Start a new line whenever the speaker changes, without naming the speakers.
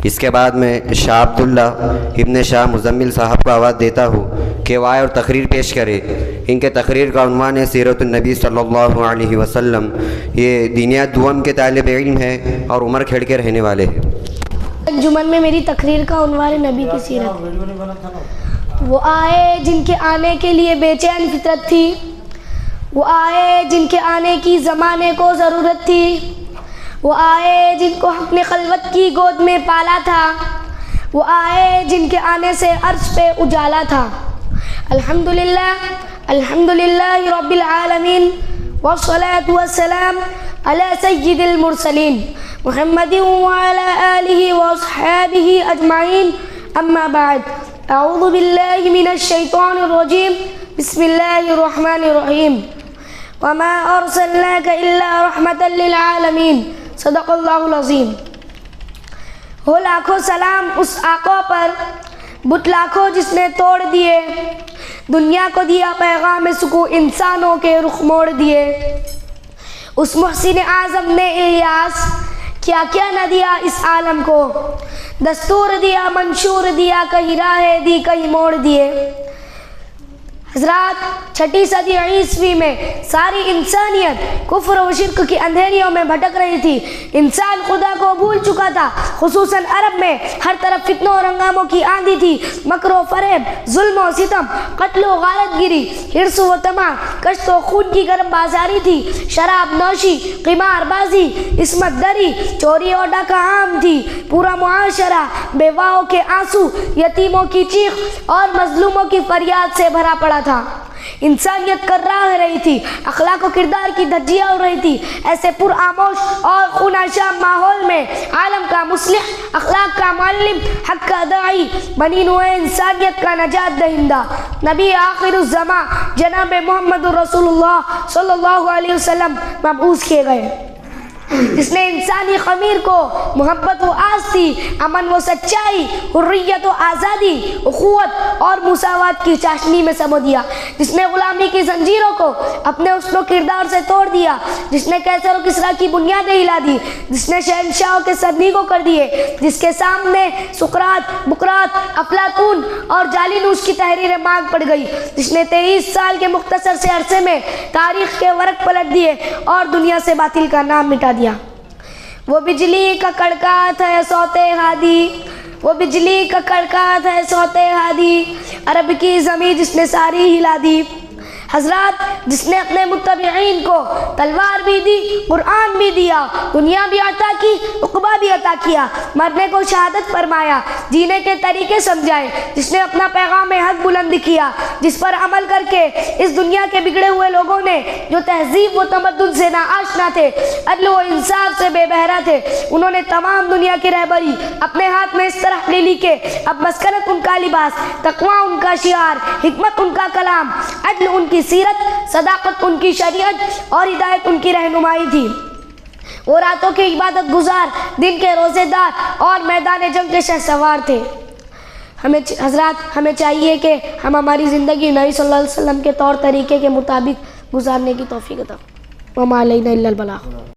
اس کے بعد میں شاہ عبداللہ ابن شاہ مزمل صاحب کو آواز دیتا ہوں کہ وہ آئے اور تقریر پیش کرے۔ ان کے تقریر کا عنوان ہے سیرت النبی صلی اللہ علیہ وسلم۔ یہ دینیات دوم کے طالب علم ہیں اور عمر کھیڑ کے رہنے والے ہیں۔
انجمن میں میری تقریر کا عنوان ہے نبی کی سیرت۔ وہ آئے جن کے آنے کے لیے بے چین فطرت تھی، وہ آئے جن کے آنے کی زمانے کو ضرورت تھی، وہ آئے جن کو حق نے خلوت کی گود میں پالا تھا، وہ آئے جن کے آنے سے عرش پہ اجالا تھا۔ الحمدللہ الحمدللہ رب العالمین والصلاة والسلام علی سید المرسلین محمد وعلی آلہ واصحابہ اجمعین، اما بعد، اعوذ باللہ من الشیطان الرجیم، بسم اللہ الرحمن الرحیم، وما ارسلناک الا رحمتا للعالمین، صدق اللہ العظیم۔ ہو لاکھوں سلام اس آقا پر، بت لاکھوں جس نے توڑ دیے، دنیا کو دیا پیغام سکون انسانوں کے رخ موڑ دیے۔ اس محسن اعظم نے الیاس کیا کیا نہ دیا اس عالم کو، دستور دیا منشور دیا، کہیں راہ دی کہیں موڑ دیے۔ حضرات، چھٹی صدی عیسوی میں ساری انسانیت کفر و شرک کی اندھیریوں میں بھٹک رہی تھی۔ انسان خدا کو بھول چکا تھا، خصوصاً عرب میں ہر طرف فتنوں اور ہنگاموں کی آندھی تھی۔ مکر و فریب، ظلم و ستم، قتل و غارت گیری، حرص و طمع، کشت و خون کی گرم بازاری تھی۔ شراب نوشی، قمار بازی، عصمت دری، چوری اور ڈاکہ عام تھی۔ پورا معاشرہ بیواؤں کے آنسو، یتیموں کی چیخ اور مظلوموں کی فریاد سے بھرا پڑا تھا۔ انسانیت کر رہا رہی تھی، اخلاق و کردار کی دھجیاں اڑ رہی تھی۔ ایسے پرآموش اور خوناشام ماحول میں عالم کا مصلح، اخلاق کا معلم، حق کا داعی، بنی نوع انسانیت کا نجات دہندہ، نبی آخر الزماں جناب محمد رسول اللہ صلی اللہ علیہ وسلم مبعوث کیے گئے، جس نے انسانی خمیر کو محبت و آستی، امن و سچائی، حریت و آزادی، اخوت اور مساوات کی چاشنی میں سمو دیا، جس نے غلامی کی زنجیروں کو اپنے حسن و کردار سے توڑ دیا، جس نے کیسر و کسریٰ کی بنیادیں ہلا دی، جس نے شہنشاہوں کے سر نیگو کر دیے، جس کے سامنے سقراط، بقراط، افلاطون اور جالینوس کی تحریریں مانگ پڑ گئی، جس نے 23 سال کے مختصر سے عرصے میں تاریخ کے ورق پلٹ دیے اور دنیا سے باطل کا نام مٹا دیا۔ وہ بجلی کا کڑکاٹ ہے صوت ہادی، وہ بجلی کا کڑکاٹ ہے صوت ہادی، عرب کی زمین جس نے ساری ہلا دی۔ حضرات، جس نے اپنے متبعین کو تلوار بھی دی، قرآن بھی دیا، دنیا بھی عطا کی، عقبہ بھی عطا کیا، مرنے کو شہادت فرمایا، جینے کے طریقے سمجھائے، جس نے اپنا پیغام حق بلند کیا، جس پر عمل کر کے اس دنیا کے بگڑے ہوئے لوگوں نے جو تہذیب و تمدن سے ناآشنا تھے، عدل و انصاف سے بے بہرا تھے، انہوں نے تمام دنیا کی رہبری اپنے ہاتھ میں اس طرح لے لی کہ اب مسکنت ان کا لباس، تقویٰ ان کا شعار، حکمت ان کا کلام، عدل ان کی سیرت، صداقت ان کی شریعت اور ہدایت ان کی رہنمائی تھی۔ وہ راتوں کے عبادت گزار، دن کے روزے دار اور میدان جنگ کے شہسوار تھے۔ حضرات، ہمیں چاہیے کہ ہم ہماری زندگی نبی صلی اللہ علیہ وسلم کے طور طریقے کے مطابق گزارنے کی توفیق عطا فرمائے۔ وما علینا الا البلاغ۔